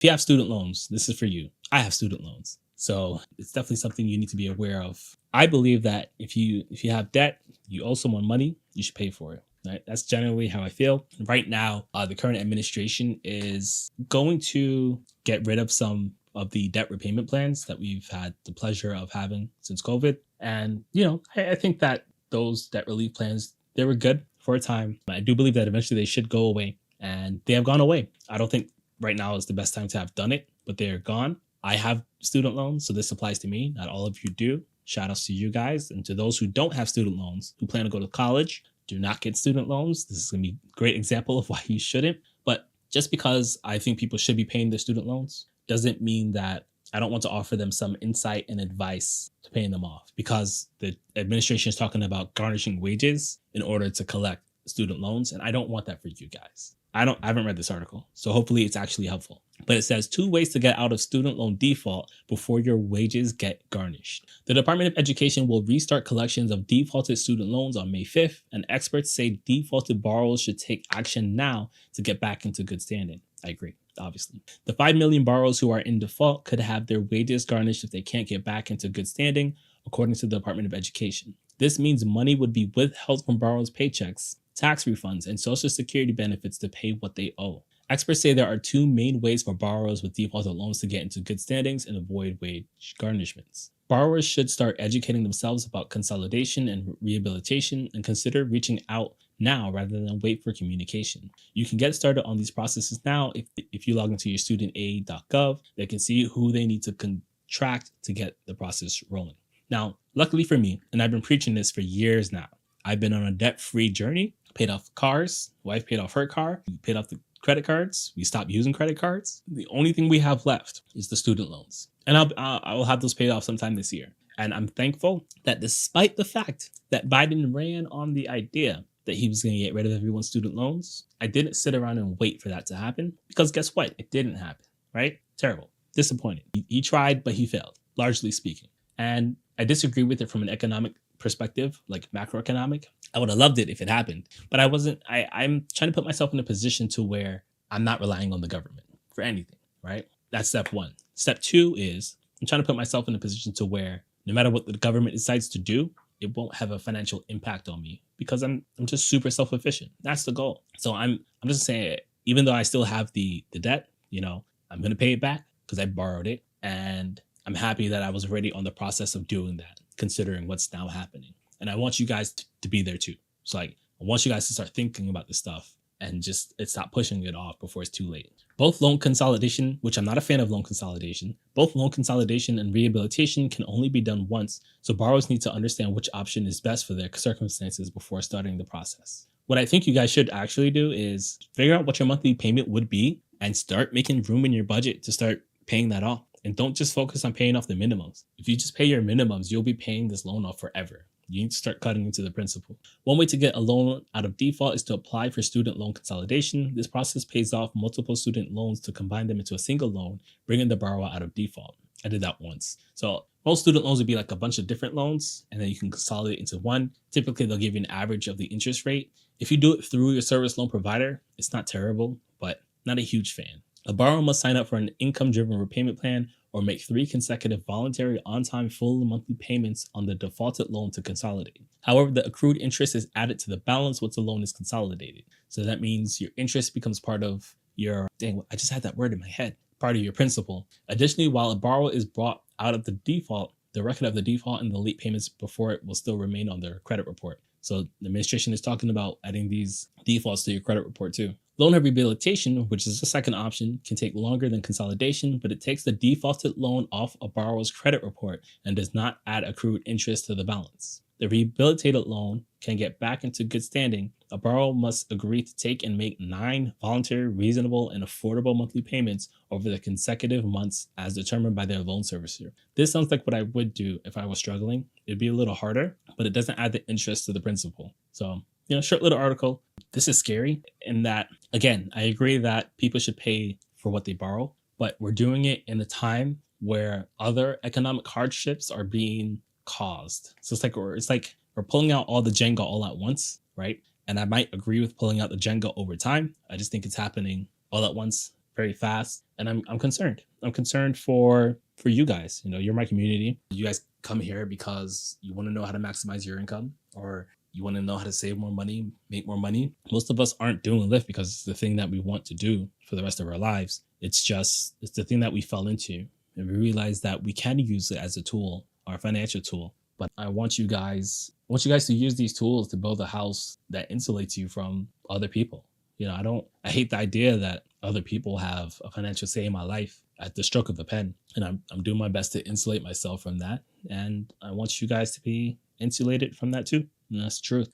If you have student loans, this is for you. I have student loans. So it's definitely something you need to be aware of. I believe that if you have debt, you owe someone money, you should pay for it. Right? That's generally how I feel. Right now, the current administration is going to get rid of some of the debt repayment plans that we've had the pleasure of having since COVID. And, I think that those debt relief plans, they were good for a time. I do believe that eventually they should go away, and they have gone away. I don't think right now is the best time to have done it, but they're gone. I have student loans, so this applies to me. Not all of you do. Shout outs to you guys. And to those who don't have student loans, who plan to go to college, do not get student loans. This is going to be a great example of why you shouldn't. But just because I think people should be paying their student loans doesn't mean that I don't want to offer them some insight and advice to paying them off, because the administration is talking about garnishing wages in order to collect student loans. And I don't want that for you guys. I haven't read this article, so hopefully it's actually helpful. But it says 2 ways to get out of student loan default before your wages get garnished. The Department of Education will restart collections of defaulted student loans on May 5th, and experts say defaulted borrowers should take action now to get back into good standing. I agree, obviously. The 5 million borrowers who are in default could have their wages garnished if they can't get back into good standing, according to the Department of Education. This means money would be withheld from borrowers' paychecks, tax refunds, and Social Security benefits to pay what they owe. Experts say there are 2 main ways for borrowers with defaulted loans to get into good standings and avoid wage garnishments. Borrowers should start educating themselves about consolidation and rehabilitation and consider reaching out now rather than wait for communication. You can get started on these processes now if you log into your studentaid.gov. They can see who they need to contract to get the process rolling. Now, luckily for me, and I've been preaching this for years now, I've been on a debt-free journey, paid off cars, wife paid off her car, paid off the credit cards. We stopped using credit cards. The only thing we have left is the student loans. And I will have those paid off sometime this year. And I'm thankful that despite the fact that Biden ran on the idea that he was going to get rid of everyone's student loans, I didn't sit around and wait for that to happen, because guess what? It didn't happen, right? Terrible. Disappointing. He tried, but he failed, largely speaking. And I disagree with it from an economic perspective, like macroeconomic. I would have loved it if it happened, but I wasn't. I'm trying to put myself in a position to where I'm not relying on the government for anything, right? That's step 1. Step 2 is I'm trying to put myself in a position to where no matter what the government decides to do, it won't have a financial impact on me, because I'm just super self-efficient. That's the goal. So I'm just saying, even though I still have the debt, I'm going to pay it back because I borrowed it, and I'm happy that I was already on the process of doing that, considering what's now happening. And I want you guys to be there too. So I want you guys to start thinking about this stuff and just stop pushing it off before it's too late. Both loan consolidation, which I'm not a fan of loan consolidation, both loan consolidation and rehabilitation can only be done once. So borrowers need to understand which option is best for their circumstances before starting the process. What I think you guys should actually do is figure out what your monthly payment would be and start making room in your budget to start paying that off. And don't just focus on paying off the minimums. If you just pay your minimums, you'll be paying this loan off forever. You need to start cutting into the principal. One way to get a loan out of default is to apply for student loan consolidation. This process pays off multiple student loans to combine them into a single loan, bringing the borrower out of default. I did that once. So most student loans would be like a bunch of different loans, and then you can consolidate into one. Typically, they'll give you an average of the interest rate. If you do it through your service loan provider, it's not terrible, but not a huge fan. A borrower must sign up for an income-driven repayment plan or make 3 consecutive voluntary on-time full monthly payments on the defaulted loan to consolidate. However, the accrued interest is added to the balance once the loan is consolidated. So that means your interest becomes part of your, I just had that word in my head, part of your principal. Additionally, while a borrower is brought out of the default, the record of the default and the late payments before it will still remain on their credit report. So the administration is talking about adding these defaults to your credit report too. Loan rehabilitation, which is the second option, can take longer than consolidation, but it takes the defaulted loan off a borrower's credit report and does not add accrued interest to the balance. The rehabilitated loan can get back into good standing. A borrower must agree to take and make 9 voluntary, reasonable, and affordable monthly payments over the consecutive months as determined by their loan servicer. This sounds like what I would do if I was struggling. It'd be a little harder, but it doesn't add the interest to the principal. So, short little article. This is scary in that, again, I agree that people should pay for what they borrow, but we're doing it in a time where other economic hardships are being caused. So it's like we're pulling out all the Jenga all at once, right? And I might agree with pulling out the Jenga over time. I just think it's happening all at once very fast, and I'm concerned. I'm concerned for you guys. You know, you're my community. You guys come here because you want to know how to maximize your income, or you want to know how to save more money, make more money. Most of us aren't doing Lyft because it's the thing that we want to do for the rest of our lives. It's the thing that we fell into, and we realize that we can use it as a tool, our financial tool. But I want you guys to use these tools to build a house that insulates you from other people. You know, I hate the idea that other people have a financial say in my life at the stroke of a pen. And I'm doing my best to insulate myself from that. And I want you guys to be insulated from that too. And that's the truth.